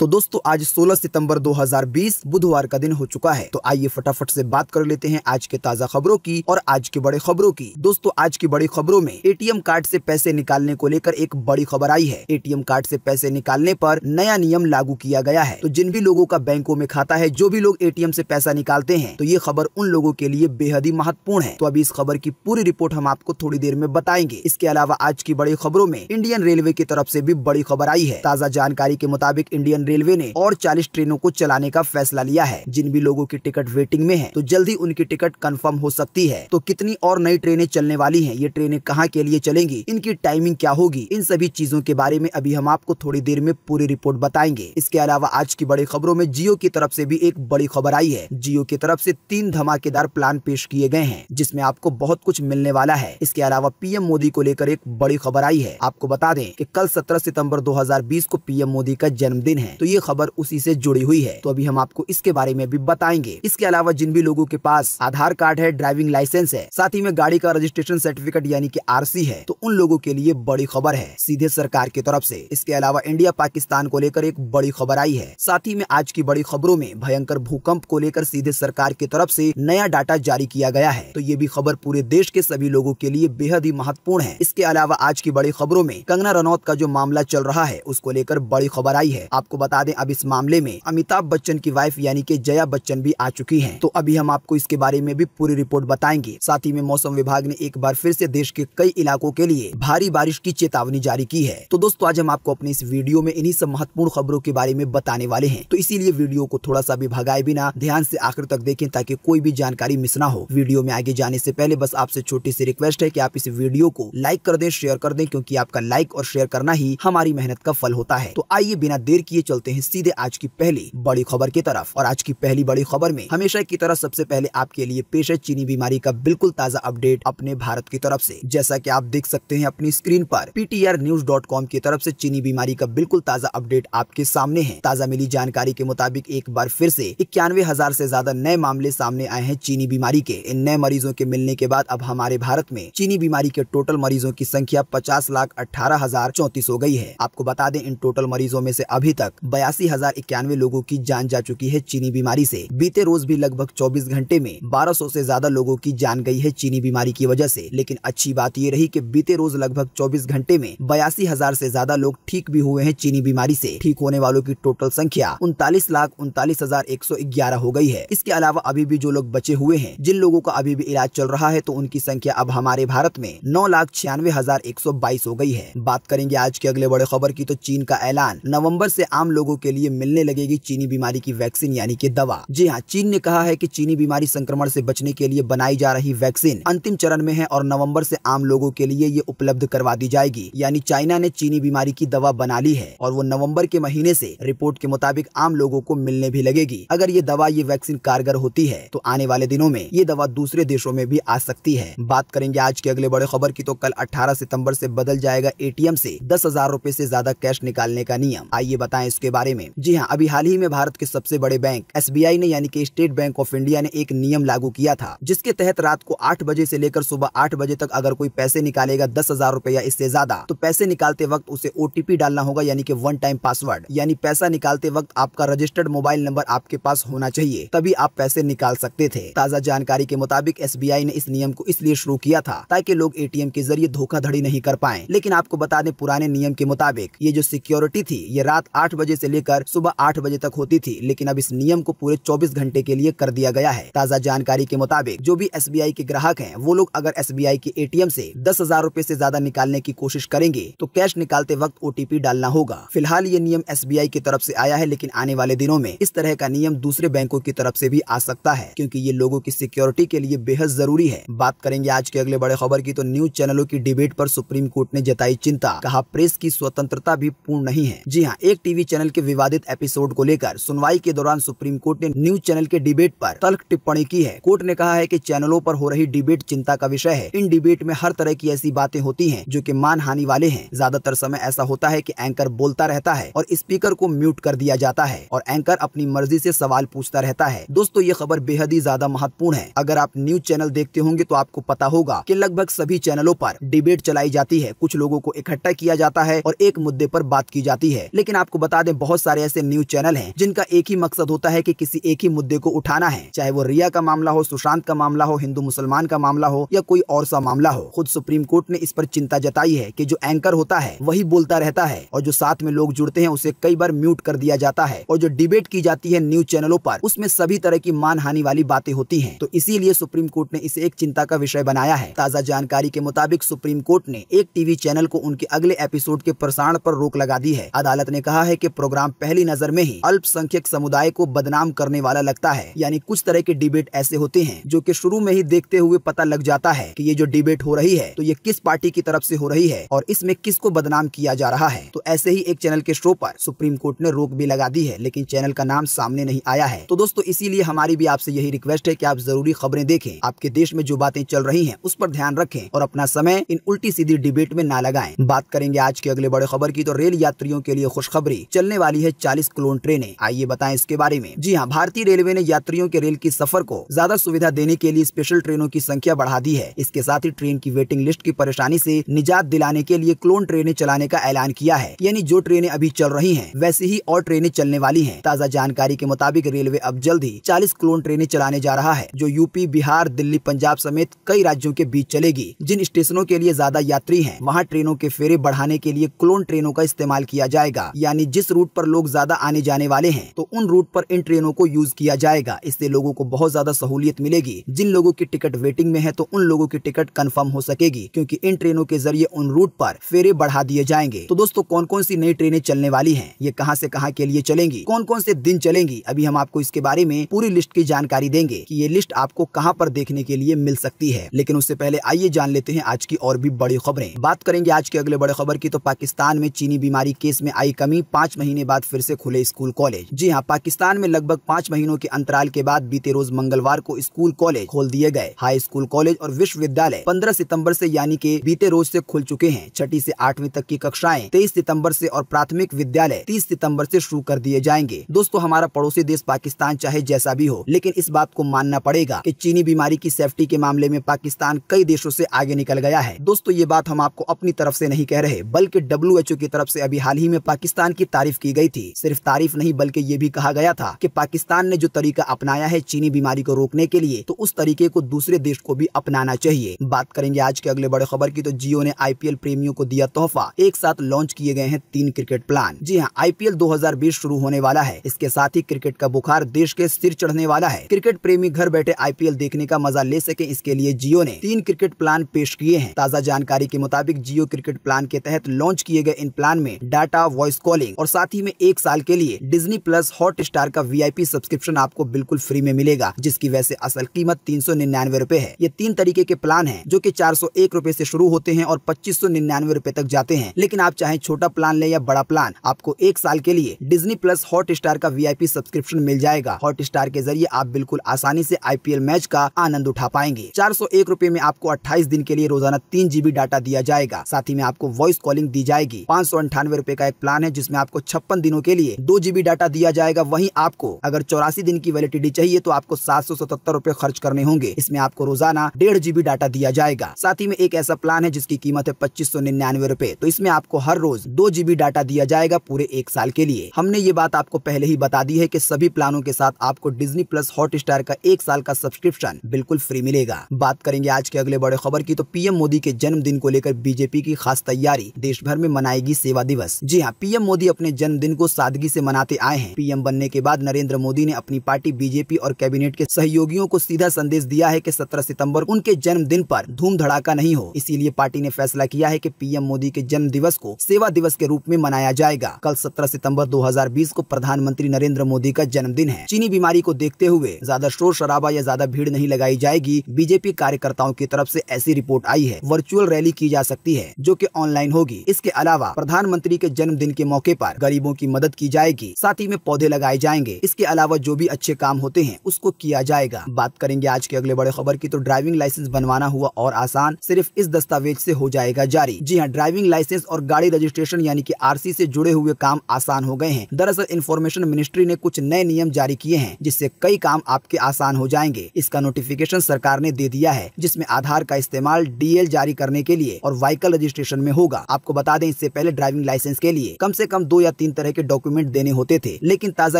तो दोस्तों आज 16 सितंबर 2020 बुधवार का दिन हो चुका है। तो आइए फटाफट से बात कर लेते हैं आज के ताजा खबरों की और आज की बड़ी खबरों की। दोस्तों आज की बड़ी खबरों में एटीएम कार्ड से पैसे निकालने को लेकर एक बड़ी खबर आई है। एटीएम कार्ड से पैसे निकालने पर नया नियम लागू किया गया है। तो जिन भी लोगों का बैंकों में खाता है, जो भी लोग एटीएम से पैसा निकालते हैं, तो ये खबर उन लोगों के लिए बेहद ही महत्वपूर्ण है। तो अभी इस खबर की पूरी रिपोर्ट हम आपको थोड़ी देर में बताएंगे। इसके अलावा आज की बड़ी खबरों में इंडियन रेलवे की तरफ से भी बड़ी खबर आई है। ताजा जानकारी के मुताबिक इंडियन रेलवे ने और 40 ट्रेनों को चलाने का फैसला लिया है। जिन भी लोगों की टिकट वेटिंग में है, तो जल्दी उनकी टिकट कंफर्म हो सकती है। तो कितनी और नई ट्रेनें चलने वाली हैं, ये ट्रेनें कहां के लिए चलेंगी, इनकी टाइमिंग क्या होगी, इन सभी चीजों के बारे में अभी हम आपको थोड़ी देर में पूरी रिपोर्ट बताएंगे। इसके अलावा आज की बड़ी खबरों में जियो की तरफ से भी एक बड़ी खबर आई है। जियो की तरफ से 3 धमाकेदार प्लान पेश किए गए हैं, जिसमें आपको बहुत कुछ मिलने वाला है। इसके अलावा पीएम मोदी को लेकर एक बड़ी खबर आई है। आपको बता दें कि कल 17 सितंबर 2020 को पीएम मोदी का जन्मदिन है, तो ये खबर उसी से जुड़ी हुई है। तो अभी हम आपको इसके बारे में भी बताएंगे। इसके अलावा जिन भी लोगों के पास आधार कार्ड है, ड्राइविंग लाइसेंस है, साथ ही में गाड़ी का रजिस्ट्रेशन सर्टिफिकेट यानी कि आरसी है, तो उन लोगों के लिए बड़ी खबर है सीधे सरकार की तरफ से। इसके अलावा इंडिया पाकिस्तान को लेकर एक बड़ी खबर आई है। साथ ही में आज की बड़ी खबरों में भयंकर भूकंप को लेकर सीधे सरकार की तरफ से नया डाटा जारी किया गया है। तो ये भी खबर पूरे देश के सभी लोगों के लिए बेहद ही महत्वपूर्ण है। इसके अलावा आज की बड़ी खबरों में कंगना रनौत का जो मामला चल रहा है, उसको लेकर बड़ी खबर आई है। आपको बता दें अब इस मामले में अमिताभ बच्चन की वाइफ यानी कि जया बच्चन भी आ चुकी हैं। तो अभी हम आपको इसके बारे में भी पूरी रिपोर्ट बताएंगे। साथ ही में मौसम विभाग ने एक बार फिर से देश के कई इलाकों के लिए भारी बारिश की चेतावनी जारी की है। तो दोस्तों आज हम आपको अपनी इस वीडियो में इन्हीं सब महत्वपूर्ण खबरों के बारे में बताने वाले हैं। तो इसीलिए वीडियो को थोड़ा सा भी भगाए बिना ध्यान से आखिर तक देखें, ताकि कोई भी जानकारी मिस ना हो। वीडियो में आगे जाने से पहले बस आपसे छोटी सी रिक्वेस्ट है कि आप इस वीडियो को लाइक कर दें, शेयर कर दें, क्योंकि आपका लाइक और शेयर करना ही हमारी मेहनत का फल होता है। तो आइए बिना देर किए चलते हैं सीधे आज की पहली बड़ी खबर की तरफ। और आज की पहली बड़ी खबर में हमेशा की तरह सबसे पहले आपके लिए पेश है चीनी बीमारी का बिल्कुल ताजा अपडेट अपने भारत की तरफ से। जैसा कि आप देख सकते हैं अपनी स्क्रीन पर, ptrnews.com की तरफ से चीनी बीमारी का बिल्कुल ताजा अपडेट आपके सामने है। ताजा मिली जानकारी के मुताबिक एक बार फिर से 91,000 से ज्यादा नए मामले सामने आए हैं चीनी बीमारी के। इन नए मरीजों के मिलने के बाद अब हमारे भारत में चीनी बीमारी के टोटल मरीजों की संख्या 50,18,034 हो गई है। आपको बता दें इन टोटल मरीजों में से अभी तक 82,091 लोगों की जान जा चुकी है चीनी बीमारी से। बीते रोज भी लगभग 24 घंटे में 1200 से ज्यादा लोगों की जान गई है चीनी बीमारी की वजह से। लेकिन अच्छी बात ये रही कि बीते रोज लगभग 24 घंटे में 82,000 से ज्यादा लोग ठीक भी हुए हैं चीनी बीमारी से। ठीक होने वालों की टोटल संख्या 39,39,111 हो गई है। इसके अलावा अभी भी जो लोग बचे हुए हैं, जिन लोगों का अभी भी इलाज चल रहा है, तो उनकी संख्या अब हमारे भारत में 9,96,122 हो गई है। बात करेंगे आज के अगले बड़े खबर की, तो चीन का ऐलान, नवंबर से आम लोगों के लिए मिलने लगेगी चीनी बीमारी की वैक्सीन यानी कि दवा। जी हाँ, चीन ने कहा है कि चीनी बीमारी संक्रमण से बचने के लिए बनाई जा रही वैक्सीन अंतिम चरण में है और नवंबर से आम लोगों के लिए ये उपलब्ध करवा दी जाएगी। यानी चाइना ने चीनी बीमारी की दवा बना ली है और वो नवंबर के महीने से रिपोर्ट के मुताबिक आम लोगों को मिलने भी लगेगी। अगर ये दवा, ये वैक्सीन कारगर होती है, तो आने वाले दिनों में ये दवा दूसरे देशों में भी आ सकती है। बात करेंगे आज के अगले बड़े खबर की, तो कल 18 सितंबर से बदल जाएगा एटीएम से 10,000 रुपए से ज्यादा कैश निकालने का नियम। आइए बताएं इसके बारे में। जी हाँ, अभी हाल ही में भारत के सबसे बड़े बैंक एसबीआई ने यानी कि स्टेट बैंक ऑफ इंडिया ने एक नियम लागू किया था, जिसके तहत रात को 8 बजे से लेकर सुबह 8 बजे तक अगर कोई पैसे निकालेगा 10,000 रुपए या इससे ज्यादा, तो पैसे निकालते वक्त उसे ओटीपी डालना होगा यानी कि वन टाइम पासवर्ड। यानी पैसा निकालते वक्त आपका रजिस्टर्ड मोबाइल नंबर आपके पास होना चाहिए, तभी आप पैसे निकाल सकते थे। ताजा जानकारी के मुताबिक एसबीआई ने इस नियम को इसलिए शुरू किया था ताकि लोग एटीएम के जरिए धोखाधड़ी नहीं कर पाएं। लेकिन आपको बता दें पुराने नियम के मुताबिक ये जो सिक्योरिटी थी, ये रात 8 बजे से लेकर सुबह 8 बजे तक होती थी। लेकिन अब इस नियम को पूरे 24 घंटे के लिए कर दिया गया है। ताजा जानकारी के मुताबिक जो भी एसबीआई के ग्राहक हैं, वो लोग अगर एसबीआई के एटीएम से 10,000 रुपए से ज्यादा निकालने की कोशिश करेंगे, तो कैश निकालते वक्त ओटीपी डालना होगा। फिलहाल ये नियम एसबीआई की तरफ से आया है, लेकिन आने वाले दिनों में इस तरह का नियम दूसरे बैंकों की तरफ से भी आ सकता है, क्योंकि ये लोगों की सिक्योरिटी के लिए बेहद जरूरी है। बात करेंगे आज के अगले बड़े खबर की, तो न्यूज चैनलों की डिबेट पर सुप्रीम कोर्ट ने जताई चिंता, कहा प्रेस की स्वतंत्रता भी पूर्ण नहीं है। जी हाँ, एक टीवी चैनल के विवादित एपिसोड को लेकर सुनवाई के दौरान सुप्रीम कोर्ट ने न्यूज चैनल के डिबेट पर तल्ख टिप्पणी की है। कोर्ट ने कहा है कि चैनलों पर हो रही डिबेट चिंता का विषय है। इन डिबेट में हर तरह की ऐसी बातें होती हैं जो कि मानहानि वाले हैं। ज्यादातर समय ऐसा होता है कि एंकर बोलता रहता है और स्पीकर को म्यूट कर दिया जाता है और एंकर अपनी मर्जी से सवाल पूछता रहता है। दोस्तों ये खबर बेहद ही ज्यादा महत्वपूर्ण है। अगर आप न्यूज चैनल देखते होंगे तो आपको पता होगा कि लगभग सभी चैनलों पर डिबेट चलाई जाती है। कुछ लोगों को इकट्ठा किया जाता है और एक मुद्दे पर बात की जाती है। लेकिन आपको बता दें दें बहुत सारे ऐसे न्यूज चैनल हैं जिनका एक ही मकसद होता है कि किसी एक ही मुद्दे को उठाना है, चाहे वो रिया का मामला हो, सुशांत का मामला हो, हिंदू मुसलमान का मामला हो या कोई और सा मामला हो। खुद सुप्रीम कोर्ट ने इस पर चिंता जताई है कि जो एंकर होता है वही बोलता रहता है और जो साथ में लोग जुड़ते हैं उसे कई बार म्यूट कर दिया जाता है और जो डिबेट की जाती है न्यूज चैनलों पर उसमें सभी तरह की मानहानि वाली बातें होती हैं। तो इसीलिए सुप्रीम कोर्ट ने इसे एक चिंता का विषय बनाया है। ताजा जानकारी के मुताबिक सुप्रीम कोर्ट ने एक टीवी चैनल को उनके अगले एपिसोड के प्रसारण पर रोक लगा दी है। अदालत ने कहा है कि प्रोग्राम पहली नजर में ही अल्पसंख्यक समुदाय को बदनाम करने वाला लगता है, यानी कुछ तरह के डिबेट ऐसे होते हैं जो कि शुरू में ही देखते हुए पता लग जाता है कि ये जो डिबेट हो रही है तो ये किस पार्टी की तरफ से हो रही है और इसमें किसको बदनाम किया जा रहा है। तो ऐसे ही एक चैनल के शो पर सुप्रीम कोर्ट ने रोक भी लगा दी है, लेकिन चैनल का नाम सामने नहीं आया है। तो दोस्तों इसीलिए हमारी भी आपसे यही रिक्वेस्ट है कि आप जरूरी खबरें देखें, आपके देश में जो बातें चल रही हैं उस पर ध्यान रखें और अपना समय इन उल्टी सीधी डिबेट में ना लगाएं। बात करेंगे आज के अगले बड़े खबर की, तो रेल यात्रियों के लिए खुशखबरी, चलने वाली है 40 क्लोन ट्रेनें। आइए बताएं इसके बारे में। जी हाँ, भारतीय रेलवे ने यात्रियों के रेल की सफर को ज्यादा सुविधा देने के लिए स्पेशल ट्रेनों की संख्या बढ़ा दी है। इसके साथ ही ट्रेन की वेटिंग लिस्ट की परेशानी से निजात दिलाने के लिए क्लोन ट्रेनें चलाने का ऐलान किया है, यानी जो ट्रेनें अभी चल रही हैं वैसी ही और ट्रेनें चलने वाली हैं। ताजा जानकारी के मुताबिक रेलवे अब जल्द ही 40 क्लोन ट्रेनें चलाने जा रहा है, जो यूपी, बिहार, दिल्ली, पंजाब समेत कई राज्यों के बीच चलेगी। जिन स्टेशनों के लिए ज्यादा यात्री हैं, वहां ट्रेनों के फेरे बढ़ाने के लिए क्लोन ट्रेनों का इस्तेमाल किया जाएगा, यानी जिस रूट पर लोग ज्यादा आने जाने वाले हैं तो उन रूट पर इन ट्रेनों को यूज किया जाएगा। इससे लोगों को बहुत ज्यादा सहूलियत मिलेगी। जिन लोगों की टिकट वेटिंग में है तो उन लोगों की टिकट कंफर्म हो सकेगी, क्योंकि इन ट्रेनों के जरिए उन रूट पर फेरे बढ़ा दिए जाएंगे। तो दोस्तों कौन कौन सी नई ट्रेनें चलने वाली हैं, ये कहां से कहां के लिए चलेंगी, कौन कौन से दिन चलेंगी, अभी हम आपको इसके बारे में पूरी लिस्ट की जानकारी देंगे कि ये लिस्ट आपको कहां पर देखने के लिए मिल सकती है। लेकिन उससे पहले आइए जान लेते हैं आज की और भी बड़ी खबरें। बात करेंगे आज के अगले बड़े खबर की, तो पाकिस्तान में चीनी बीमारी केस में आई कमी, 5 महीने बाद फिर से खुले स्कूल कॉलेज। जी हाँ, पाकिस्तान में लगभग 5 महीनों के अंतराल के बाद बीते रोज मंगलवार को स्कूल कॉलेज खोल दिए गए। हाई स्कूल कॉलेज और विश्वविद्यालय 15 सितंबर से यानी कि बीते रोज से खुल चुके हैं। 6ठी से 8वीं तक की कक्षाएं 23 सितंबर से और प्राथमिक विद्यालय 30 सितंबर से शुरू कर दिए जाएंगे। दोस्तों हमारा पड़ोसी देश पाकिस्तान चाहे जैसा भी हो, लेकिन इस बात को मानना पड़ेगा कि चीनी बीमारी की सेफ्टी के मामले में पाकिस्तान कई देशों से आगे निकल गया है। दोस्तों ये बात हम आपको अपनी तरफ से नहीं कह रहे, बल्कि WHO की तरफ से अभी हाल ही में पाकिस्तान की तारीफ की गई थी। सिर्फ तारीफ नहीं बल्कि ये भी कहा गया था कि पाकिस्तान ने जो तरीका अपनाया है चीनी बीमारी को रोकने के लिए, तो उस तरीके को दूसरे देश को भी अपनाना चाहिए। बात करेंगे आज के अगले बड़े खबर की, तो जियो ने IPL प्रेमियों को दिया तोहफा, एक साथ लॉन्च किए गए हैं 3 क्रिकेट प्लान। जी हाँ, IPL 2020 शुरू होने वाला है। इसके साथ ही क्रिकेट का बुखार देश के सिर चढ़ने वाला है। क्रिकेट प्रेमी घर बैठे IPL देखने का मजा ले सके, इसके लिए जियो ने 3 क्रिकेट प्लान पेश किए हैं। ताजा जानकारी के मुताबिक जियो क्रिकेट प्लान के तहत लॉन्च किए गए इन प्लान में डाटा, वॉइस कॉलिंग और साथ ही में 1 साल के लिए डिज्नी प्लस हॉटस्टार का VIP सब्सक्रिप्शन आपको बिल्कुल फ्री में मिलेगा, जिसकी वैसे असल कीमत 399 रुपए है। ये 3 तरीके के प्लान हैं जो कि 401 रुपए से शुरू होते हैं और 2599 रुपए तक जाते हैं। लेकिन आप चाहे छोटा प्लान ले या बड़ा प्लान, आपको 1 साल के लिए डिज्नी प्लस हॉटस्टार का VIP सब्सक्रिप्शन मिल जाएगा। हॉटस्टार के जरिए आप बिल्कुल आसानी से IPL मैच का आनंद उठा पाएंगे। 401 रुपए में आपको 28 दिन के लिए रोजाना 3 GB डाटा दिया जाएगा। साथ ही में आपको वॉइस कॉलिंग दी जाएगी। 598 रुपए का एक प्लान है जिसमें आपको 56 दिनों के लिए 2 GB डाटा दिया जाएगा। वहीं आपको अगर 84 दिन की वैलिडिटी चाहिए तो आपको 777 रुपए खर्च करने होंगे। इसमें आपको रोजाना 1.5 GB डाटा दिया जाएगा। साथ ही में एक ऐसा प्लान है जिसकी कीमत है 2599 रुपए, तो इसमें आपको हर रोज 2 GB डाटा दिया जाएगा पूरे 1 साल के लिए। हमने ये बात आपको पहले ही बता दी है कि सभी प्लानों के साथ आपको डिज्नी प्लस हॉटस्टार का 1 साल का सब्सक्रिप्शन बिल्कुल फ्री मिलेगा। बात करेंगे आज के अगले बड़े खबर की, तो PM मोदी के जन्मदिन को लेकर बीजेपी की खास तैयारी, देश भर में मनाएगी सेवा दिवस। जी हाँ, PM मोदी अपने जन्मदिन को सादगी से मनाते आए हैं। PM बनने के बाद नरेंद्र मोदी ने अपनी पार्टी बीजेपी और कैबिनेट के सहयोगियों को सीधा संदेश दिया है कि 17 सितंबर उनके जन्मदिन पर धूम धड़ाका नहीं हो। इसीलिए पार्टी ने फैसला किया है कि PM मोदी के जन्म दिवस को सेवा दिवस के रूप में मनाया जाएगा। कल 17 सितंबर 2020 को प्रधानमंत्री नरेंद्र मोदी का जन्मदिन है। चीनी बीमारी को देखते हुए ज्यादा शोर शराबा या ज्यादा भीड़ नहीं लगाई जाएगी। बीजेपी कार्यकर्ताओं की तरफ से ऐसी रिपोर्ट आई है। वर्चुअल रैली की जा सकती है जो कि ऑनलाइन होगी। इसके अलावा प्रधानमंत्री के जन्मदिन के मौके पर गरीबों की मदद की जाएगी। साथ ही में पौधे लगाए जाएंगे। इसके अलावा जो भी अच्छे काम होते हैं उसको किया जाएगा। बात करेंगे आज के अगले बड़े खबर की, तो ड्राइविंग लाइसेंस बनवाना हुआ और आसान, सिर्फ इस दस्तावेज से हो जाएगा जारी। जी हाँ, ड्राइविंग लाइसेंस और गाड़ी रजिस्ट्रेशन यानी कि RC से जुड़े हुए काम आसान हो गए हैं। दरअसल इन्फॉर्मेशन मिनिस्ट्री ने कुछ नए नियम जारी किए हैं जिससे कई काम आपके आसान हो जाएंगे। इसका नोटिफिकेशन सरकार ने दे दिया है, जिसमें आधार का इस्तेमाल DL जारी करने के लिए और व्हीकल रजिस्ट्रेशन में होगा। आपको बता दें, इससे पहले ड्राइविंग लाइसेंस के लिए कम से कम 2 या 3 तरह के डॉक्यूमेंट देने होते थे, लेकिन ताजा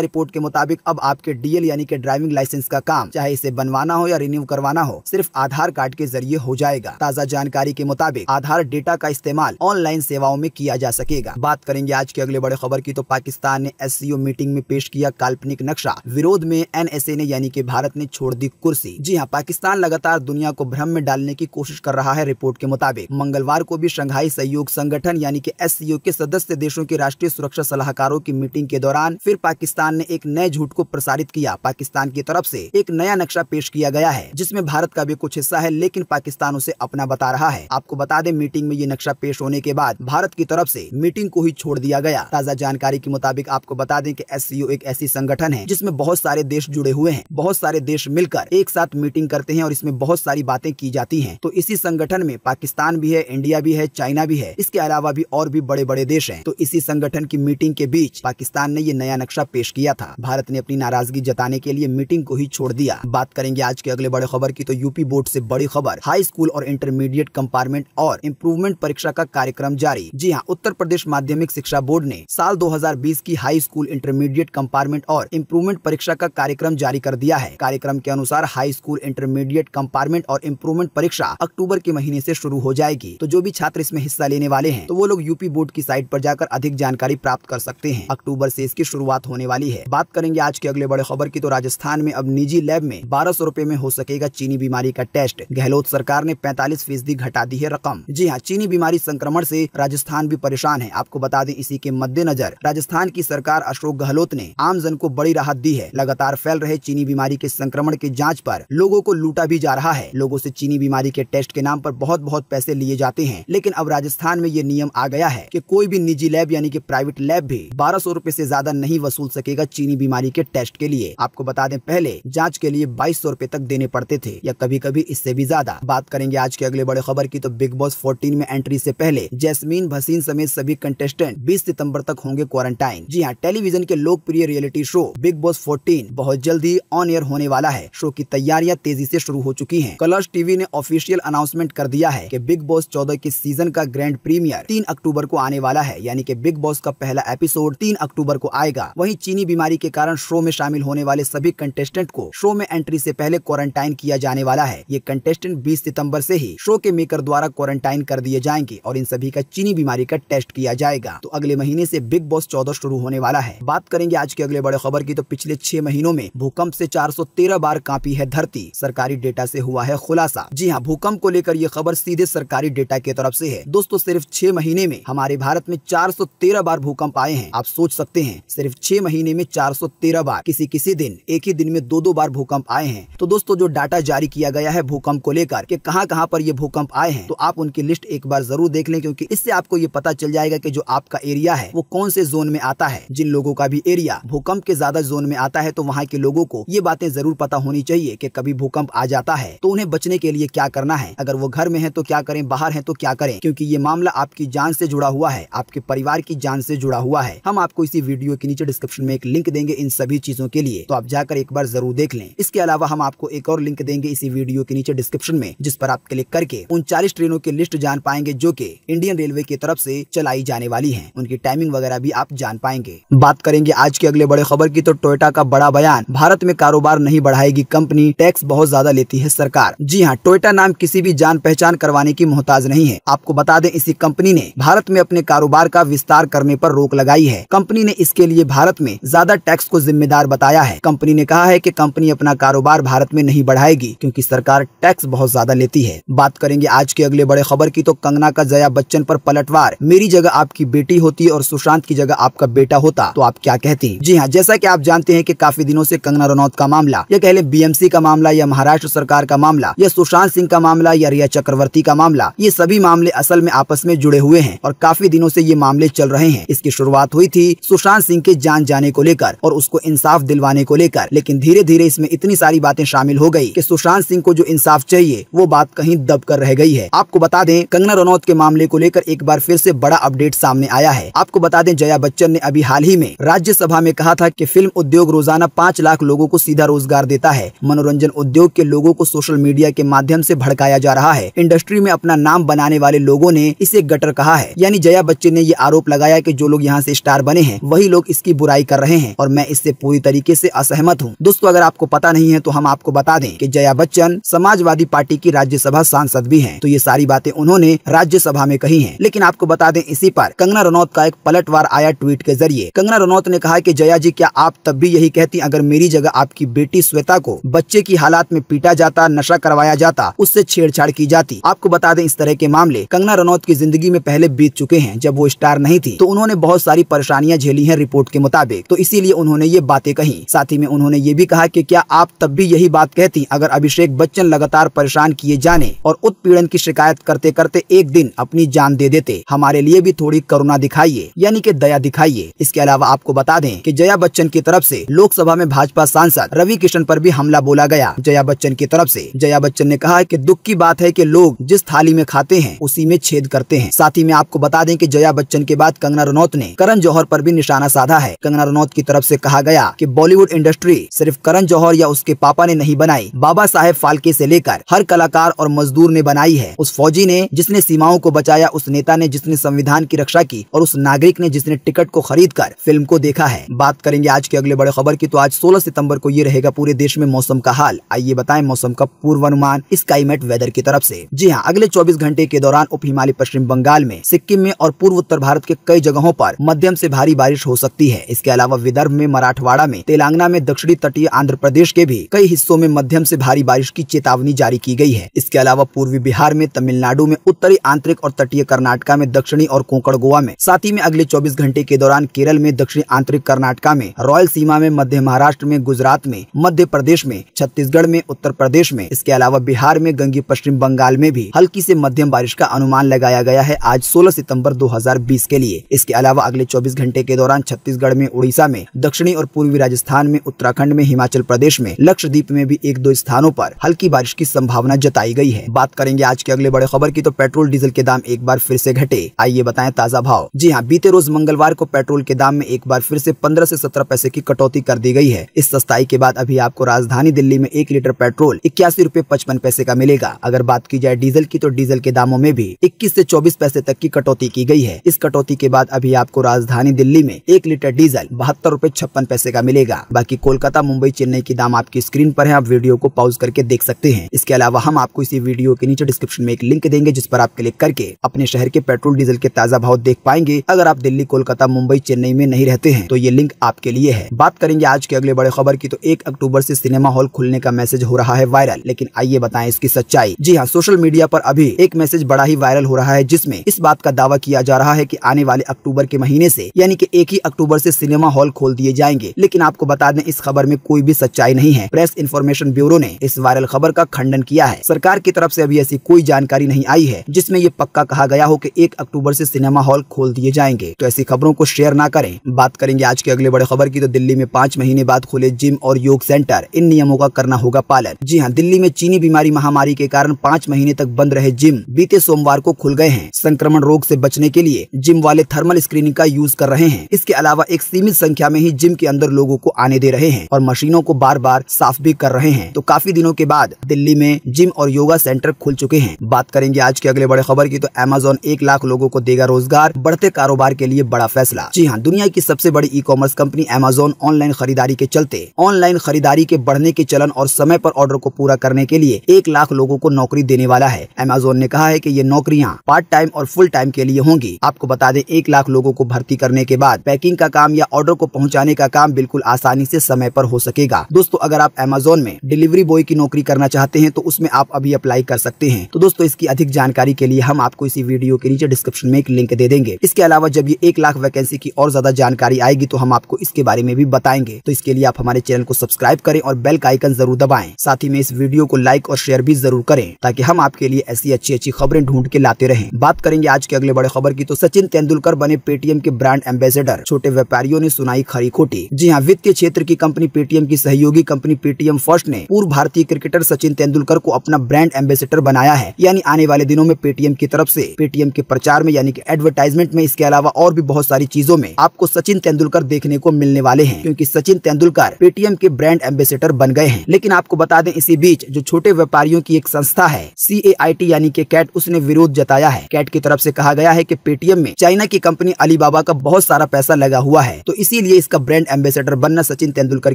रिपोर्ट के मुताबिक अब आपके डीएल यानी कि ड्राइविंग लाइसेंस का काम, चाहे इसे बनवाना हो या रिन्यू करवाना हो, सिर्फ आधार कार्ड के जरिए हो जाएगा। ताजा जानकारी के मुताबिक आधार डेटा का इस्तेमाल ऑनलाइन सेवाओं में किया जा सकेगा। बात करेंगे आज के अगले बड़े खबर की, तो पाकिस्तान ने एससीओ मीटिंग में पेश किया काल्पनिक नक्शा, विरोध में एनएसए ने यानी कि भारत ने छोड़ दी कुर्सी। जी हाँ, पाकिस्तान लगातार दुनिया को भ्रम में डालने की कोशिश कर रहा है। रिपोर्ट के मुताबिक मंगलवार को भी शंघाई सहयोग संगठन यानी कि एससीओ के सदस्य देशों के राष्ट्रीय सुरक्षा सलाहकारों की मीटिंग के दौरान फिर पाकिस्तान ने एक नए झूठ को प्रसारित किया। पाकिस्तान की तरफ से एक नया नक्शा पेश किया गया है जिसमें भारत का भी कुछ हिस्सा है, लेकिन पाकिस्तान उसे अपना बता रहा है। आपको बता दें, मीटिंग में ये नक्शा पेश होने के बाद भारत की तरफ से मीटिंग को ही छोड़ दिया गया। ताजा जानकारी के मुताबिक आपको बता दें कि एससीओ एक ऐसी संगठन है जिसमें बहुत सारे देश जुड़े हुए हैं, बहुत सारे देश मिलकर एक साथ मीटिंग करते हैं और इसमें बहुत सारी बातें की जाती हैं। तो इसी संगठन में पाकिस्तान भी है, इंडिया भी है, चाइना भी है, इसके अलावा भी और भी बड़े बड़े देश हैं। तो इसी संगठन की मीटिंग के बीच पाकिस्तान ने ये नया नक्शा पेश किया था। भारत ने अपनी नाराजगी जताने के लिए मीटिंग को ही छोड़ दिया। बात करेंगे आज के अगले बड़े खबर की, तो यूपी बोर्ड से बड़ी खबर, हाई स्कूल और इंटरमीडिएट कंपार्टमेंट और इम्प्रूवमेंट परीक्षा का कार्यक्रम जारी। जी हाँ, उत्तर प्रदेश माध्यमिक शिक्षा बोर्ड ने साल 2020 की हाई स्कूल, इंटरमीडिएट कंपार्टमेंट और इम्प्रूवमेंट परीक्षा का कार्यक्रम जारी कर दिया है। कार्यक्रम के अनुसार हाई स्कूल, इंटरमीडिएट कंपार्टमेंट और इम्प्रूवमेंट परीक्षा अक्टूबर के महीने से शुरू हो जाएगी। तो जो भी छात्र इसमें हिस्सा लेने वाले हैं तो वो लोग यूपी बोर्ड की साइट पर जाकर अधिक जानकारी प्राप्त कर सकते हैं। अक्टूबर से इसकी शुरुआत होने वाली है। बात करेंगे आज के अगले बड़े खबर की, तो राजस्थान में अब निजी लैब में 1200 रुपए में हो सकेगा चीनी बीमारी का टेस्ट। गहलोत सरकार ने 45% घटा दी है रकम। जी हाँ, चीनी बीमारी संक्रमण से राजस्थान भी परेशान है। आपको बता दें, इसी के मद्देनजर राजस्थान की सरकार अशोक गहलोत ने आम जन को बड़ी राहत दी है। लगातार फैल रहे चीनी बीमारी के संक्रमण की जांच पर लोगों को लूटा भी जा रहा है। लोगों से चीनी बीमारी के टेस्ट के नाम पर बहुत पैसे लिए जाते हैं, लेकिन अब राजस्थान में ये नियम आ गया है कि कोई भी निजी लैब यानी कि प्राइवेट लैब भी 1200 रुपए से ज्यादा नहीं वसूल सकेगा चीनी बीमारी के टेस्ट के लिए। आपको बता दें, पहले जांच के लिए 2200 रुपए तक देने पड़ते थे या कभी कभी इससे भी ज्यादा। बात करेंगे आज के अगले बड़े खबर की, तो बिग बॉस 14 में एंट्री से पहले जैस्मीन भसीन समेत सभी कंटेस्टेंट 20 सितंबर तक होंगे क्वारंटाइन। जी हाँ, टेलीविजन के लोकप्रिय रियलिटी शो बिग बॉस 14 बहुत जल्दी ऑन एयर होने वाला है। शो की तैयारियां तेजी से शुरू हो चुकी हैं। कलर्स टीवी ने ऑफिशियल अनाउंसमेंट कर दिया है कि बिग बॉस 14 के सीजन का ग्रैंड प्रीमियर 3 अक्टूबर को आने वाला है, यानी कि बिग बॉस का पहला एपिसोड 3 अक्टूबर को आएगा। वहीं चीनी बीमारी के कारण शो में शामिल होने वाले सभी कंटेस्टेंट को शो में एंट्री से पहले क्वारंटाइन किया जाने वाला है। ये कंटेस्टेंट 20 सितंबर से ही शो के मेकर द्वारा क्वारंटाइन कर दिए जाएंगे और इन सभी का चीनी बीमारी का टेस्ट किया जाएगा। तो अगले महीने से बिग बॉस 14 शुरू होने वाला है। बात करेंगे आज के अगले बड़े खबर की, तो पिछले 6 महीनों में भूकंप से 413 बार कांपी है धरती। सरकारी डेटा से हुआ है खुलासा। जी हाँ, भूकंप को लेकर ये खबर सीधे सरकारी डेटा की तरफ से है। दोस्तों, सिर्फ 6 महीने में हमारे भारत में 413 बार भूकंप आए हैं। आप सोच सकते हैं, सिर्फ 6 महीने में 413 बार, किसी दिन एक ही दिन में 2-2 बार भूकंप आए हैं। तो दोस्तों, जो डाटा जारी किया गया है भूकंप को लेकर कि कहां पर ये भूकंप आए हैं, तो आप उनकी लिस्ट एक बार जरूर देख लें, क्योंकि इससे आपको ये पता चल जाएगा कि जो आपका एरिया है वो कौन से जोन में आता है। जिन लोगों का भी एरिया भूकंप के ज्यादा जोन में आता है, तो वहाँ के लोगों को ये बातें जरूर पता होनी चाहिए कि कभी भूकंप आ जाता है तो उन्हें बचने के लिए क्या करना है। अगर वो घर में है तो क्या करें, बाहर है तो क्या करें, क्योंकि ये मामला आपकी जान से जुड़ा हुआ है, आपके परिवार की जान से जुड़ा हुआ है। हम आपको इसी वीडियो के नीचे डिस्क्रिप्शन में एक लिंक देंगे इन सभी चीजों के लिए, तो आप जाकर एक बार जरूर देख लें। इसके अलावा हम आपको एक और लिंक देंगे इसी वीडियो के नीचे डिस्क्रिप्शन में, जिस पर आप क्लिक करके 39 ट्रेनों की लिस्ट जान पाएंगे जो कि इंडियन रेलवे की तरफ से चलाई जाने वाली है। उनकी टाइमिंग वगैरह भी आप जान पाएंगे। बात करेंगे आज के अगले बड़े खबर की, तो टोयोटा का बड़ा बयान, भारत में कारोबार नहीं बढ़ाएगी कंपनी, टैक्स बहुत ज्यादा लेती है सरकार। जी हाँ, टोयोटा नाम किसी भी जान पहचान करवाने की मोहताज नहीं है। आपको बता दें, इसी कंपनी ने भारत में अपने कारोबार का विस्तार करने पर रोक लगाई है। कंपनी ने इसके लिए भारत में ज्यादा टैक्स को जिम्मेदार बताया है। कंपनी ने कहा है कि कंपनी अपना कारोबार भारत में नहीं बढ़ाएगी क्योंकि सरकार टैक्स बहुत ज्यादा लेती है। बात करेंगे आज के अगले बड़े खबर की, तो कंगना का जया बच्चन पर पलटवार, मेरी जगह आपकी बेटी होती और सुशांत की जगह आपका बेटा होता तो आप क्या कहती। जी हाँ, जैसा कि आप जानते हैं कि काफी दिनों से कंगना रनौत का मामला, या कह लें बीएमसी का मामला, या महाराष्ट्र सरकार का मामला, या सुशांत सिंह का मामला, या रिया चक्रवर्ती का मामला, ये सभी मामले असल में आपस में जुड़े हुए हैं और काफी दिनों से ये मामले चल रहे हैं। इसकी शुरुआत हुई थी सुशांत सिंह के जान जाने को लेकर और उसको इंसाफ दिलवाने को लेकर, लेकिन धीरे धीरे इसमें इतनी सारी बातें शामिल हो गई कि सुशांत सिंह को जो इंसाफ चाहिए वो बात कहीं दब कर रह गई है। आपको बता दें, कंगना रनौत के मामले को लेकर एक बार फिर से बड़ा अपडेट सामने आया है। आपको बता दें, जया बच्चन ने अभी हाल ही में राज्यसभा में कहा था कि फिल्म उद्योग रोजाना 5 लाख लोगों को सीधा रोजगार देता है। मनोरंजन उद्योग के लोगों को सोशल मीडिया के माध्यम से भड़काया जा रहा है। इंडस्ट्री में अपना नाम बनाने वाले लोगों ने इसे गटर कहा है। यानी जया बच्चन ने ये आरोप लगाया कि जो लोग यहाँ यहाँ से स्टार बने हैं वही लोग इसकी बुराई कर रहे हैं और मैं इससे पूरी तरीके से असहमत हूँ। दोस्तों अगर आपको पता नहीं है तो हम आपको बता दें कि जया बच्चन समाजवादी पार्टी की राज्यसभा सांसद भी हैं, तो ये सारी बातें उन्होंने राज्यसभा में कही हैं। लेकिन आपको बता दें इसी पर कंगना रनौत का एक पलटवार आया ट्वीट के जरिए। कंगना रनौत ने कहा कि जया जी क्या आप तब भी यही कहती अगर मेरी जगह आपकी बेटी श्वेता को बच्चे की हालात में पीटा जाता, नशा करवाया जाता, उससे छेड़छाड़ की जाती। आपको बता दें इस तरह के मामले कंगना रनौत की जिंदगी में पहले बीत चुके हैं। जब वो स्टार नहीं थी तो उन्होंने बहुत सारी परेशानियां झेली हैं रिपोर्ट के मुताबिक, तो इसीलिए उन्होंने ये बातें कही। साथ ही में उन्होंने ये भी कहा कि क्या आप तब भी यही बात कहती अगर अभिषेक बच्चन लगातार परेशान किए जाने और उत्पीड़न की शिकायत करते करते एक दिन अपनी जान दे देते। हमारे लिए भी थोड़ी करुणा दिखाइए, यानी कि दया दिखाइए। इसके अलावा आपको बता दें कि जया बच्चन की तरफ से लोकसभा में भाजपा सांसद रवि किशन पर भी हमला बोला गया। जया बच्चन की तरफ से जया बच्चन ने कहा कि दुख की बात है कि लोग जिस थाली में खाते हैं उसी में छेद करते हैं। साथ ही में आपको बता दें कि जया बच्चन के बाद कंगना रनौत ने करण जौहर पर भी निशाना साधा है। कंगना रनौत की तरफ से कहा गया कि बॉलीवुड इंडस्ट्री सिर्फ करण जौहर या उसके पापा ने नहीं बनाई, बाबा साहेब फाल्के से लेकर हर कलाकार और मजदूर ने बनाई है। उस फौजी ने जिसने सीमाओं को बचाया, उस नेता ने जिसने संविधान की रक्षा की और उस नागरिक ने जिसने टिकट को खरीद कर फिल्म को देखा है। बात करेंगे आज के अगले बड़े खबर की, तो आज 16 सितंबर को ये रहेगा पूरे देश में मौसम का हाल। आइए बताएं मौसम का पूर्वानुमान स्काईमेट वेदर की तरफ से। जी हाँ, अगले 24 घंटे के दौरान उप हिमालय पश्चिम बंगाल में, सिक्किम में और पूर्व उत्तर भारत के कई जगहों पर मध्यम से भारी बारिश हो सकती है। इसके अलावा विदर्भ में, मराठवाड़ा में, तेलंगाना में, दक्षिणी तटीय आंध्र प्रदेश के भी कई हिस्सों में मध्यम से भारी बारिश की चेतावनी जारी की गई है। इसके अलावा पूर्वी बिहार में, तमिलनाडु में, उत्तरी आंतरिक और तटीय कर्नाटका में, दक्षिणी और कोंकण गोवा में, साथ ही में अगले 24 घंटे के दौरान केरल में, दक्षिणी आंतरिक कर्नाटका में, रॉयल सीमा में, मध्य महाराष्ट्र में, गुजरात में, मध्य प्रदेश में, छत्तीसगढ़ में, उत्तर प्रदेश में, इसके अलावा बिहार में, गंगे पश्चिम बंगाल में भी हल्की से मध्यम बारिश का अनुमान लगाया गया है आज 16 सितंबर 2020 के लिए। इसके अलावा अगले 24 घंटे के दौरान छत्तीसगढ़ में, उड़ीसा में, दक्षिणी और पूर्वी राजस्थान में, उत्तराखंड में, हिमाचल प्रदेश में, लक्षद्वीप में भी 1-2 स्थानों पर हल्की बारिश की संभावना जताई गई है। बात करेंगे आज के अगले बड़े खबर की, तो पेट्रोल डीजल के दाम एक बार फिर से घटे। आइए बताएं ताजा भाव। जी हाँ, बीते रोज मंगलवार को पेट्रोल के दाम में एक बार फिर से 15 से 17 पैसे की कटौती कर दी गई है। इस सस्ताई के बाद अभी आपको राजधानी दिल्ली में 1 लीटर पेट्रोल 81 रुपए 55 पैसे का मिलेगा। अगर बात की जाए डीजल की, तो डीजल के दामों में भी 21 से 24 पैसे तक की कटौती की गई है। इस कटौती के बाद अभी आपको राजधानी दिल्ली में 1 लीटर डीजल 72 रुपए 56 पैसे का मिलेगा। बाकी कोलकाता, मुंबई, चेन्नई की दाम आपकी स्क्रीन पर है, आप वीडियो को पॉज करके देख सकते हैं। इसके अलावा हम आपको इसी वीडियो के नीचे डिस्क्रिप्शन में एक लिंक देंगे जिस पर आप क्लिक करके अपने शहर के पेट्रोल डीजल के ताजा भाव देख पाएंगे। अगर आप दिल्ली, कोलकाता, मुंबई, चेन्नई में नहीं रहते हैं तो ये लिंक आपके लिए है। बात करेंगे आज के अगले बड़े खबर की, तो 1 अक्टूबर से सिनेमा हॉल खुलने का मैसेज हो रहा है वायरल, लेकिन आइए बताएं इसकी सच्चाई। जी हाँ, सोशल मीडिया पर अभी एक मैसेज बड़ा ही वायरल हो रहा है जिसमें इस बात का दावा किया जा रहा है कि आने वाले अक्टूबर के महीने से, यानी कि 1 ही अक्टूबर से सिनेमा हॉल खोल दिए जाएंगे। लेकिन आपको बता दें इस खबर में कोई भी सच्चाई नहीं है। प्रेस इन्फॉर्मेशन ब्यूरो ने इस वायरल खबर का खंडन किया है। सरकार की तरफ से अभी ऐसी कोई जानकारी नहीं आई है जिसमें ये पक्का कहा गया हो कि 1 अक्टूबर से सिनेमा हॉल खोल दिए जाएंगे, तो ऐसी खबरों को शेयर ना करें। बात करेंगे आज के अगले बड़े खबर की, तो दिल्ली में 5 महीने बाद खुले जिम और योग सेंटर, इन नियमों का करना होगा पालन। जी हाँ, दिल्ली में चीनी बीमारी महामारी के कारण 5 महीने तक बंद रहे जिम बीते सोमवार को खुल गए हैं। संक्रमण रोग से बचने के लिए जिम वाले थर्मल स्क्रीनिंग का यूज कर रहे हैं। इसके अलावा एक सीमित संख्या में ही जिम के अंदर लोगों को आने दे रहे हैं और मशीनों को बार बार साफ भी कर रहे हैं। तो काफी दिनों के बाद दिल्ली में जिम और योगा सेंटर खुल चुके हैं। बात करेंगे आज के अगले बड़े खबर की, तो अमेज़न 1 लाख लोगों को देगा रोजगार, बढ़ते कारोबार के लिए बड़ा फैसला। जी हाँ, दुनिया की सबसे बड़ी ई-कॉमर्स कंपनी अमेज़न ऑनलाइन खरीदारी के चलते ऑनलाइन खरीदारी के बढ़ने के चलन और समय पर ऑर्डर को पूरा करने के लिए 1 लाख लोगों को नौकरी देने वाला है। अमेज़न ने कहा है कि ये नौकरियां पार्ट टाइम और फुल टाइम के लिए होंगी। आपको बता दें 1 लाख लोगों को भर्ती करने के बाद पैकिंग का काम या ऑर्डर को पहुंचाने का काम बिल्कुल आसानी से समय पर हो सकेगा। दोस्तों, अगर आप अमेज़न में डिलीवरी बॉय की नौकरी करना चाहते हैं तो उसमें आप अभी अप्लाई कर सकते हैं। तो दोस्तों, इसकी अधिक जानकारी के लिए हम आपको इसी वीडियो के नीचे डिस्क्रिप्शन में एक लिंक दे देंगे। इसके अलावा जब ये 1 लाख वैकेंसी की और ज्यादा जानकारी आएगी तो हम आपको इसके बारे में भी बताएंगे। तो इसके लिए आप हमारे चैनल को सब्सक्राइब करें और बेल का आइकन जरूर दबाएं। साथ ही में इस वीडियो को लाइक और शेयर भी जरूर करें ताकि हम आपके लिए ऐसी अच्छी खबरें ढूंढ के लाते रहें। बात करेंगे आज के अगले बड़े खबर की, तो सचिन तेंदुलकर बने पेटीएम के ब्रांड एम्बेसडर, छोटे व्यापारियों ने सुनाई खरी खोटी। जी हाँ, वित्तीय क्षेत्र की कंपनी पेटीएम की सहयोगी कंपनी पेटीएम फर्स्ट ने पूर्व भारतीय क्रिकेटर सचिन तेंदुलकर को अपना ब्रांड एम्बेसडर बनाया है। यानी आने वाले दिनों में पेटीएम की तरफ से पेटीएम के प्रचार में, यानी कि एडवर्टाइजमेंट में, इसके अलावा और भी बहुत सारी चीजों में आपको सचिन तेंदुलकर देखने को मिलने वाले हैं, क्योंकि सचिन तेंदुलकर पेटीएम के ब्रांड एम्बेसडर बन गए हैं। लेकिन आपको बता दें इसी बीच जो छोटे व्यापारियों की एक संस्था है CAIT यानी कि कैट, उसने विरोध जताया है। कैट की तरफ से कहा गया है कि पेटीएम में चाइना की कंपनी अलीबाबा का बहुत सारा पैसा लगा हुआ है, तो इसीलिए इसका ब्रांड एम्बेसडर बनना सचिन तेंदुलकर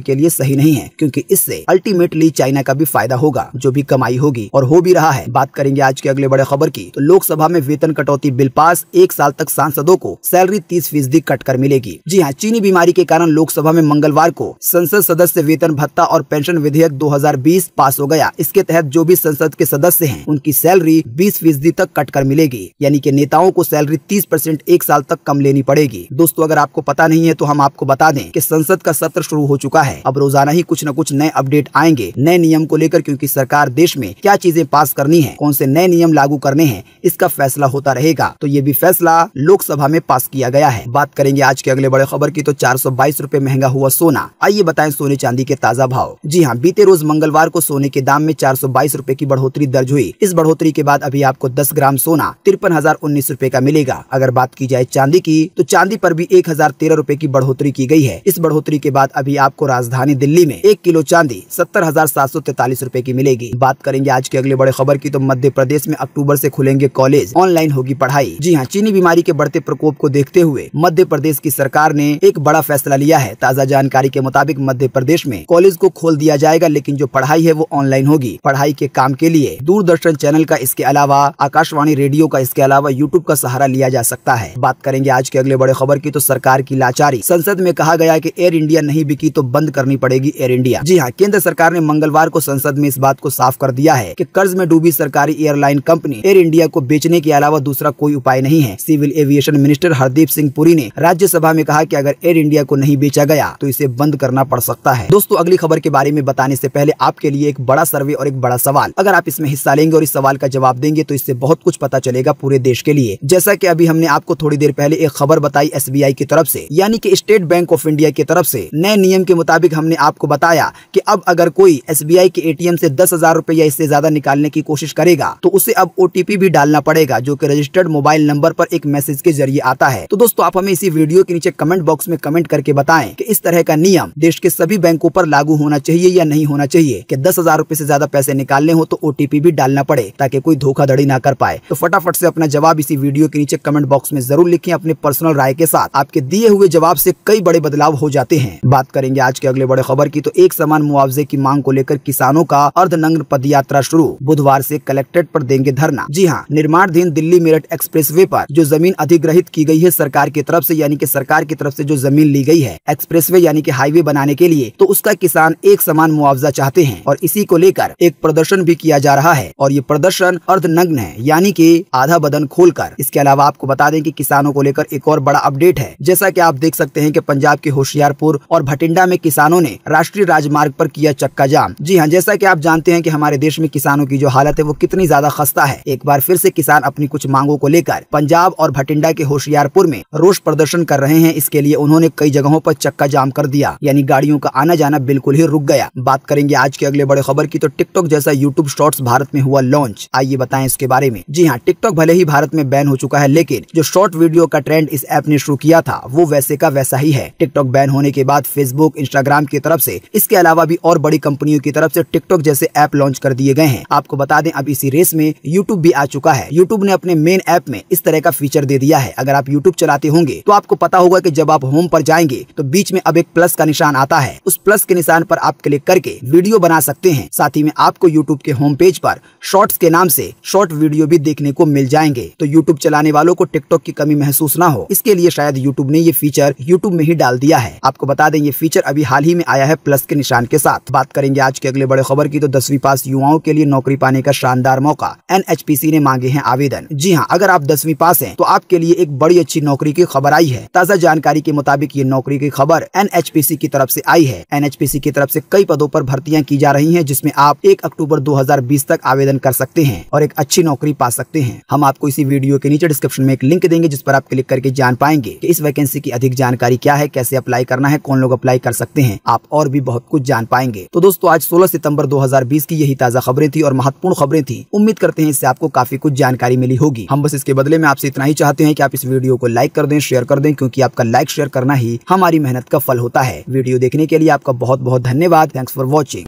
के लिए सही नहीं है, क्योंकि इससे अल्टीमेटली चाइना का भी फायदा होगा, जो भी कमाई होगी और हो भी रहा है। बात करेंगे आज के अगले बड़े खबर की, तो लोकसभा में वेतन कटौती बिल पास, 1 साल तक सांसदों को सैलरी 30% कट कर मिलेगी। जी हाँ, चीनी बीमारी के कारण लोकसभा में मंगलवार को संसद सदस्य वेतन भत्ता और पेंशन विधेयक 2020 पास हो गया। इसके तहत जो भी संसद के सदस्य हैं, उनकी सैलरी 20% तक कट कर मिलेगी, यानी कि नेताओं को सैलरी 30% 1 साल तक कम लेनी पड़ेगी। दोस्तों, अगर आपको पता नहीं है तो हम आपको बता दें कि संसद का सत्र शुरू हो चुका है। अब रोजाना ही कुछ न कुछ नए अपडेट आएंगे नए नियम को लेकर, क्योंकि सरकार देश में क्या चीजें पास करनी है, कौन से नए नियम लागू करने हैं, इसका फैसला होता रहेगा। तो ये भी फैसला लोकसभा में पास किया गया है। बात करेंगे आज के अगले बड़े खबर की, तो 422 रुपए महंगा हुआ सोना। आइए बताएं सोने चांदी के ताजा भाव। जी हाँ, बीते रोज मंगलवार को सोने के दाम में 422 रुपए की बढ़ोतरी दर्ज हुई। इस बढ़ोतरी के बाद अभी आपको 10 ग्राम सोना 53,019 रुपए का मिलेगा। अगर बात की जाए चांदी की, तो चांदी पर भी 1,013 रुपए की बढ़ोतरी की गई है। इस बढ़ोतरी के बाद अभी आपको राजधानी दिल्ली में 1 किलो चांदी 70,743 रुपए की मिलेगी। बात करेंगे आज के अगले बड़े खबर की, तो मध्य प्रदेश में अक्टूबर से खुलेंगे कॉलेज, ऑनलाइन होगी पढ़ाई। जी हाँ, चीनी बीमारी के बढ़ते प्रकोप को देखते हुए मध्य प्रदेश की सरकार ने एक बड़ा फैसला लिया है। ताजा जानकारी के मुताबिक मध्य प्रदेश में कॉलेज को खोल दिया जाएगा, लेकिन जो पढ़ाई है वो ऑनलाइन होगी। पढ़ाई के काम के लिए दूरदर्शन चैनल का, इसके अलावा आकाशवाणी रेडियो का, इसके अलावा यूट्यूब का सहारा लिया जा सकता है। बात करेंगे आज के अगले बड़े खबर की, तो सरकार की लाचारी। संसद में कहा गया कि एयर इंडिया नहीं बिकी तो बंद करनी पड़ेगी एयर इंडिया। जी हाँ, केंद्र सरकार ने मंगलवार को संसद में इस बात को साफ कर दिया है कि कर्ज में डूबी सरकारी एयरलाइन कंपनी एयर इंडिया को बेचने के अलावा दूसरा कोई उपाय नहीं है। Civil aviation minister Hardeep Singh Puri ने राज्यसभा में कहा कि अगर एयर इंडिया को नहीं बेचा गया तो इसे बंद करना पड़ सकता है। दोस्तों, अगली खबर के बारे में बताने से पहले आपके लिए एक बड़ा सर्वे और एक बड़ा सवाल। अगर आप इसमें हिस्सा लेंगे और इस सवाल का जवाब देंगे तो इससे बहुत कुछ पता चलेगा पूरे देश के लिए। जैसा कि अभी हमने आपको थोड़ी देर पहले एक खबर बताई SBI की तरफ से, यानी कि स्टेट बैंक ऑफ इंडिया की तरफ से नए नियम के मुताबिक हमने आपको बताया कि अब अगर कोई SBI के ATM से 10,000 रुपए या इससे ज्यादा निकालने की कोशिश करेगा तो उसे अब OTP भी डालना पड़ेगा, जो कि रजिस्टर्ड मोबाइल नंबर पर एक मैसेज के जरिए आता है। तो दोस्तों, आप हमें इसी वीडियो के नीचे कमेंट बॉक्स में कमेंट करके बताएं कि इस तरह का नियम देश के सभी बैंकों पर लागू होना चाहिए या नहीं होना चाहिए, कि 10,000 रुपए से ज्यादा पैसे निकालने हो तो OTP भी डालना पड़े, ताकि कोई धोखाधड़ी ना कर पाए। तो फटाफट से अपना जवाब इसी वीडियो के नीचे कमेंट बॉक्स में जरूर लिखें अपने पर्सनल राय के साथ। आपके दिए हुए जवाब से कई बड़े बदलाव हो जाते हैं। बात करेंगे आज के अगले बड़े खबर की, तो एक समान मुआवजे की मांग को लेकर किसानों का अर्धनग्न पदयात्रा शुरू। बुधवार से कलेक्ट्रेट पर देंगे धरना। जी हाँ, निर्माणाधीन दिल्ली मेरठ एक्सप्रेसवे पर जो जमीन अधिग्रहित की गई है सरकार की तरफ से, यानी कि सरकार की तरफ से जो जमीन ली गई है एक्सप्रेसवे यानी कि हाईवे बनाने के लिए, तो उसका किसान एक समान मुआवजा चाहते हैं और इसी को लेकर एक प्रदर्शन भी किया जा रहा है। और ये प्रदर्शन अर्धनग्न है, यानी कि आधा बदन खोलकर। इसके अलावा आपको बता दें कि किसानों को लेकर एक और बड़ा अपडेट है। जैसा कि आप देख सकते हैं कि पंजाब के होशियारपुर और भटिंडा में किसानों ने राष्ट्रीय राजमार्ग पर किया चक्का जाम। जी हाँ, जैसा कि आप जानते हैं कि हमारे देश में किसानों की जो हालत है वो कितनी ज्यादा खस्ता है। एक बार फिर से किसान अपनी कुछ मांगों को लेकर पंजाब और भटिंडा के होशियारपुर में रोष प्रदर्शन कर रहे हैं। इसके लिए उन्होंने कई जगहों पर चक्का जाम कर दिया, यानी गाड़ियों का आना जाना बिल्कुल ही रुक गया। बात करेंगे आज के अगले बड़े खबर की, तो टिकटॉक जैसा यूट्यूब शॉर्ट्स भारत में हुआ लॉन्च। आइए बताएं इसके बारे में। जी हाँ, टिकटॉक भले ही भारत में बैन हो चुका है, लेकिन जो शॉर्ट वीडियो का ट्रेंड इस ऐप ने शुरू किया था वो वैसे का वैसा ही है। टिकटॉक बैन होने के बाद फेसबुक, इंस्टाग्राम की तरफ से, इसके अलावा भी और बड़ी कंपनियों की तरफ से टिकटॉक जैसे ऐप लॉन्च कर दिए गए हैं। आपको बता दें अब इसी रेस में यूट्यूब भी आ चुका है। यूट्यूब ने अपने मेन ऐप में इस तरह का फीचर दे दिया है। अगर आप यूट्यूब चलाते होंगे तो आपको पता होगा कि जब आप होम पर जाएंगे तो बीच में अब एक प्लस का निशान आता है। उस प्लस के निशान पर आप क्लिक करके वीडियो बना सकते हैं। साथ ही में आपको यूट्यूब के होम पेज पर शॉर्ट्स के नाम से शॉर्ट वीडियो भी देखने को मिल जाएंगे। तो यूट्यूब चलाने वालों को टिकटॉक की कमी महसूस ना हो, इसके लिए शायद यूट्यूब ने ये फीचर यूट्यूब में ही डाल दिया है। आपको बता दें ये फीचर अभी हाल ही में आया है प्लस के निशान के साथ। बात करेंगे आज के अगले बड़े खबर की, तो 10वीं पास युवाओं के लिए नौकरी पाने का शानदार मौका। NHPC ने मांगे हैं आवेदन। जी हाँ, अगर आप 10वीं पास हैं तो आपके लिए एक बड़ी अच्छी नौकरी की खबर आई है। ताजा जानकारी के मुताबिक ये नौकरी की खबर NHPC की तरफ से आई है। NHPC की तरफ से कई पदों पर भर्तियां की जा रही हैं, जिसमें आप 1 अक्टूबर 2020 तक आवेदन कर सकते हैं और एक अच्छी नौकरी पा सकते हैं। हम आपको इसी वीडियो के नीचे डिस्क्रिप्शन में एक लिंक देंगे, जिस पर आप क्लिक करके जान पाएंगे कि इस वैकेंसी की अधिक जानकारी क्या है, कैसे अप्लाई करना है, कौन लोग अप्लाई कर सकते हैं। आप और भी बहुत कुछ जान पाएंगे। तो दोस्तों, आज 16 सितंबर 2020 की यही ताजा खबरें थी और महत्वपूर्ण खबरें थी। उम्मीद करते हैं इससे आपको काफी कुछ जानकारी मिली होगी। हम बस इसके बदले में आपसे इतना ही चाहते हैं कि आप इस वीडियो को लाइक कर दें, शेयर कर दें, क्योंकि आपका लाइक शेयर करना ही हमारी मेहनत का फल होता है। वीडियो देखने के लिए आपका बहुत बहुत धन्यवाद। Thanks for watching.